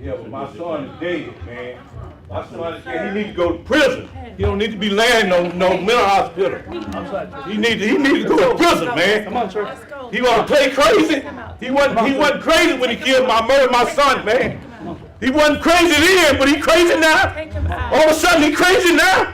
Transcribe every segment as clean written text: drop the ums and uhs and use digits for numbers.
Yeah, but my son is dead, man. My son is dead. He needs to go to prison. He don't need to be laying no mental hospital. He need to go to prison, man. Come on, sir. He want to play crazy. He wasn't crazy when he murdered my son, man. He wasn't crazy then, but he crazy now. All of a sudden he crazy now.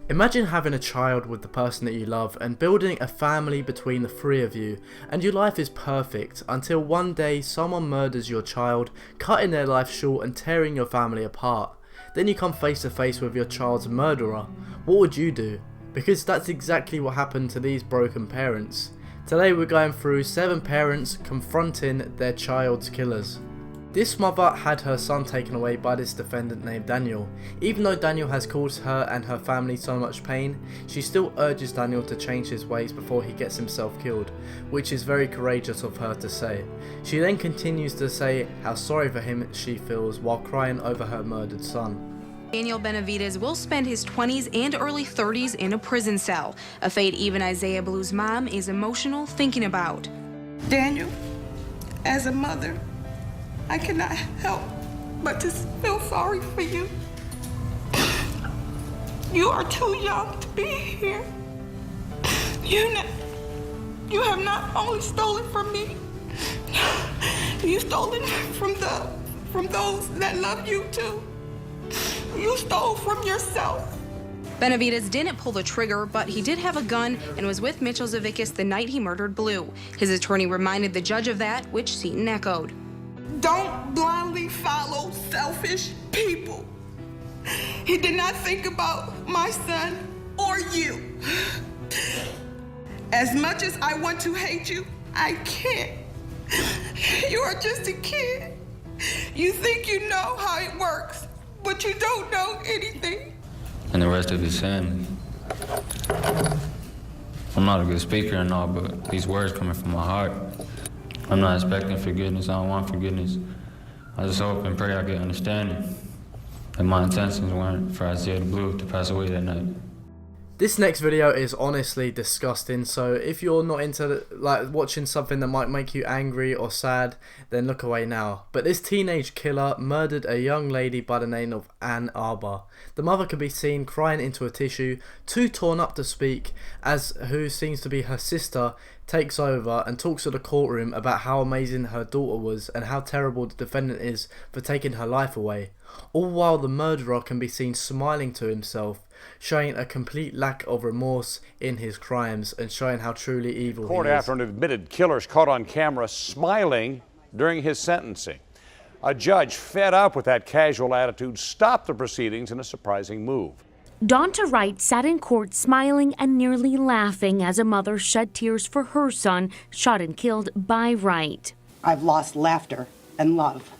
Imagine having a child with the person that you love and building a family between the three of you, and your life is perfect until one day someone murders your child, cutting their life short and tearing your family apart. Then you come face to face with your child's murderer. What would you do? Because that's exactly what happened to these broken parents. Today we're going through 7 parents confronting their child's killers. This mother had her son taken away by this defendant named Daniel. Even though Daniel has caused her and her family so much pain, she still urges Daniel to change his ways before he gets himself killed, which is very courageous of her to say. She then continues to say how sorry for him she feels while crying over her murdered son. Daniel Benavides will spend his 20s and early 30s in a prison cell, a fate even Isaiah Blue's mom is emotional thinking about. Daniel, as a mother, I cannot help but to feel sorry for you. You are too young to be here. You have not only stolen from me, you stolen from those that love you too. You stole from yourself. Benavides didn't pull the trigger, but he did have a gun and was with Mitchell Zavickas the night he murdered Blue. His attorney reminded the judge of that, which Seaton echoed. Don't blindly follow selfish people. He did not think about my son or you. As much as I want to hate you, I can't. You are just a kid. You think you know how it works, but you don't know anything. And the rest of his sin. I'm not a good speaker and all, but these words coming from my heart. I'm not expecting forgiveness. I don't want forgiveness. I just hope and pray I get understanding. And my intentions weren't for Isaiah Blue to pass away that night. This next video is honestly disgusting, so if you're not into watching something that might make you angry or sad, then look away now. But this teenage killer murdered a young lady by the name of Ann Arbor. The mother could be seen crying into a tissue, too torn up to speak, as who seems to be her sister takes over and talks to the courtroom about how amazing her daughter was and how terrible the defendant is for taking her life away. All while the murderer can be seen smiling to himself, showing a complete lack of remorse in his crimes and showing how truly evil he is. Court after an admitted killer is caught on camera smiling during his sentencing. A judge fed up with that casual attitude stopped the proceedings in a surprising move. Donta Wright sat in court smiling and nearly laughing as a mother shed tears for her son shot and killed by Wright. I've lost laughter and love.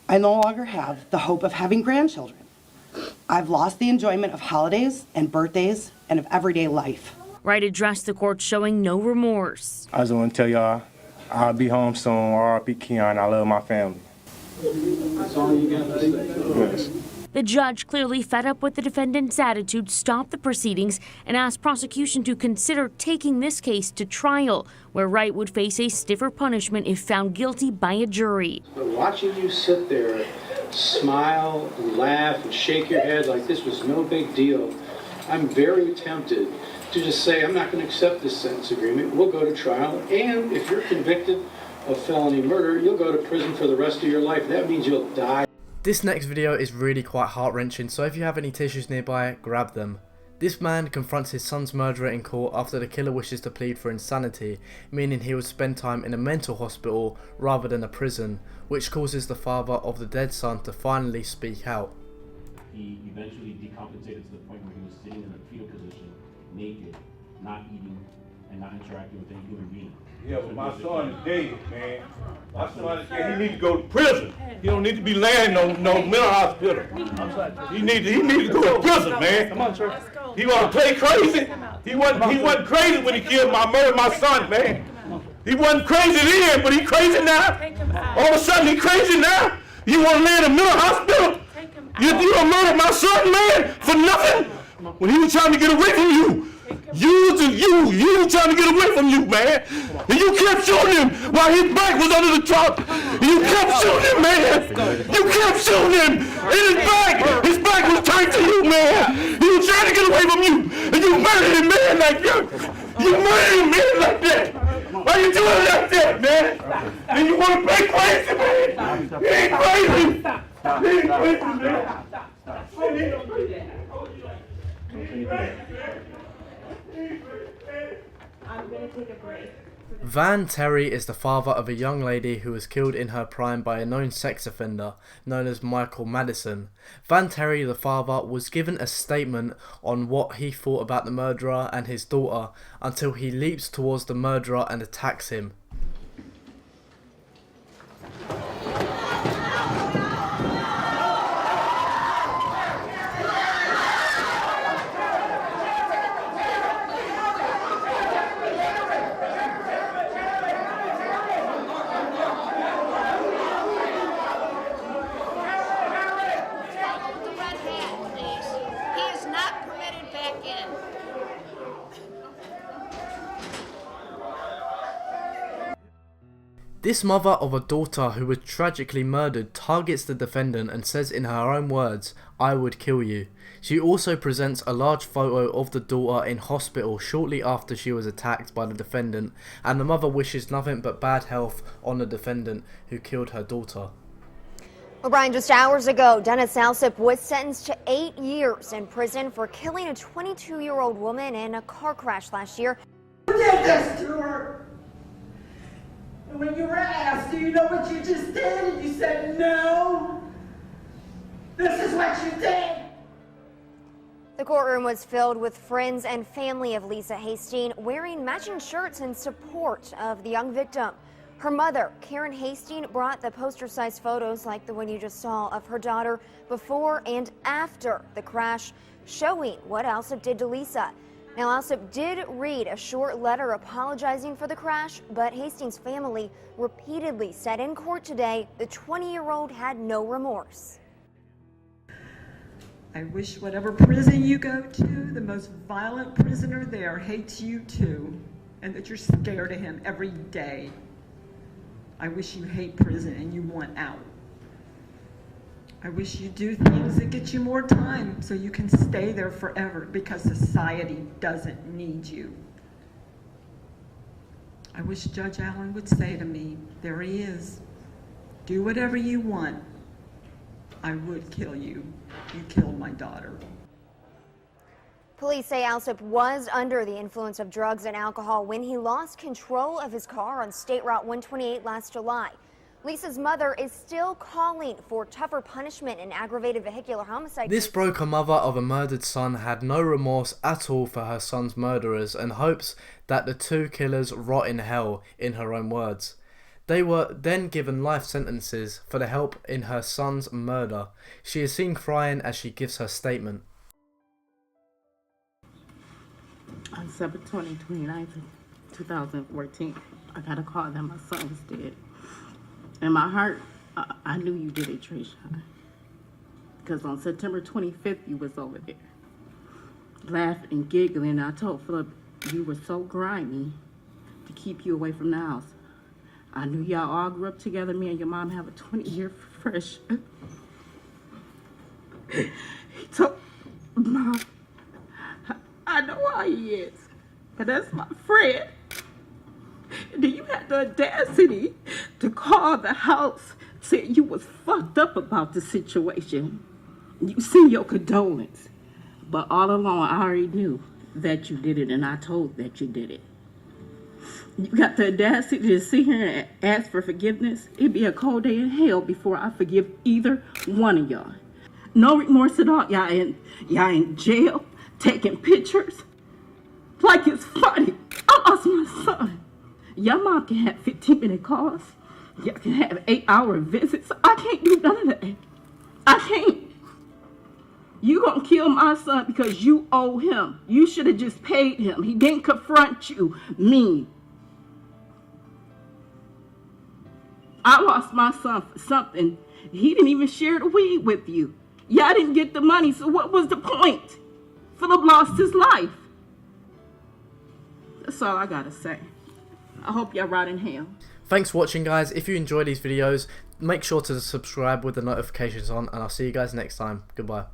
I no longer have the hope of having grandchildren. I've lost the enjoyment of holidays and birthdays and of everyday life. Wright addressed the court showing no remorse. I just want to tell y'all, I'll be home soon. R.I.P. Keon, I love my family. That's all you got to say? Yes. The judge, clearly fed up with the defendant's attitude, stopped the proceedings and asked prosecution to consider taking this case to trial, where Wright would face a stiffer punishment if found guilty by a jury. But watching you sit there, smile and laugh and shake your head like this was no big deal, I'm very tempted to just say, I'm not going to accept this sentence agreement. We'll go to trial, and if you're convicted of felony murder, you'll go to prison for the rest of your life. That means you'll die. This next video is really quite heart-wrenching, so if you have any tissues nearby, grab them. This man confronts his son's murderer in court after the killer wishes to plead for insanity, meaning he would spend time in a mental hospital rather than a prison, which causes the father of the dead son to finally speak out. He eventually decompensated to the point where he was sitting in a fetal position, naked, not eating, and not interacting with any human being. Yeah, but my son is dead, man. My son is dead. He needs to go to prison. He don't need to be laying no mental hospital. He need to go to prison, man. Come on, sir. He want to play crazy. He wasn't crazy when he murdered my son, man. He wasn't crazy then, but he crazy now. All of a sudden he crazy now. You want to lay in a mental hospital? You done murdered my son, man, for nothing? When he was trying to get away from you. You trying to get away from you, man. And you kept shooting him while his back was under the truck. And you kept shooting him, man. You kept shooting him in his back. His back was turned to you, man. He was trying to get away from you. And you murdered a man like that. You murdered a man like that. Why you doing it like that, man? And you want to play crazy, man? You ain't crazy. You ain't crazy, man. I'm gonna take a break. Van Terry is the father of a young lady who was killed in her prime by a known sex offender known as Michael Madison. Van Terry, the father, was given a statement on what he thought about the murderer and his daughter until he leaps towards the murderer and attacks him. This mother of a daughter who was tragically murdered targets the defendant and says in her own words, "I would kill you." She also presents a large photo of the daughter in hospital shortly after she was attacked by the defendant, and the mother wishes nothing but bad health on the defendant who killed her daughter. Well, Brian, just hours ago, Dennis Alsop was sentenced to 8 years in prison for killing a 22-year-old woman in a car crash last year. Who did this to her? And when you were asked, do you know what you just did? And you said, no. This is what you did. The courtroom was filled with friends and family of Lisa Hastings wearing matching shirts in support of the young victim. Her mother, Karen Hastings, brought the poster-sized photos like the one you just saw of her daughter before and after the crash, showing what Alsop did to Lisa. Now, Alsop did read a short letter apologizing for the crash, but Hastings' family repeatedly said in court today the 20-year-old had no remorse. I wish whatever prison you go to, the most violent prisoner there hates you too, and that you're scared of him every day. I wish you hate prison and you want out. I wish you do things that get you more time so you can stay there forever, because society doesn't need you. I wish Judge Allen would say to me, there he is, do whatever you want. I would kill you. You killed my daughter. Police say Alsop was under the influence of drugs and alcohol when he lost control of his car on State Route 128 last July. Lisa's mother is still calling for tougher punishment in aggravated vehicular homicide. This broken mother of a murdered son had no remorse at all for her son's murderers and hopes that the two killers rot in hell, in her own words. They were then given life sentences for the help in her son's murder. She is seen crying as she gives her statement. On September 29th, 2014, I got a call that my son was dead. In my heart, I knew you did it, Trisha. Because on September 25th, you was over there. Laughing and giggling. I told Philip you were so grimy to keep you away from the house. I knew y'all all grew up together. Me and your mom have a 20-year friendship. He told Mom, I know how he is, but that's my friend. And then you had the audacity to call the house, saying you was fucked up about the situation. You send your condolence. But all along, I already knew that you did it, and I told that you did it. You got the audacity to sit here and ask for forgiveness. It'd be a cold day in hell before I forgive either one of y'all. No remorse at all. Y'all in jail, taking pictures. Like it's funny. I lost my son. Your mom can have 15-minute calls. Y'all can have 8-hour visits. I can't do none of that. I can't. You gonna kill my son because you owe him. You should have just paid him. He didn't confront you. Me. I lost my son for something. He didn't even share the weed with you. Y'all didn't get the money, so what was the point? Philip lost his life. That's all I gotta say. I hope y'all rot in hell. Thanks for watching, guys. If you enjoy these videos, make sure to subscribe with the notifications on, and I'll see you guys next time. Goodbye.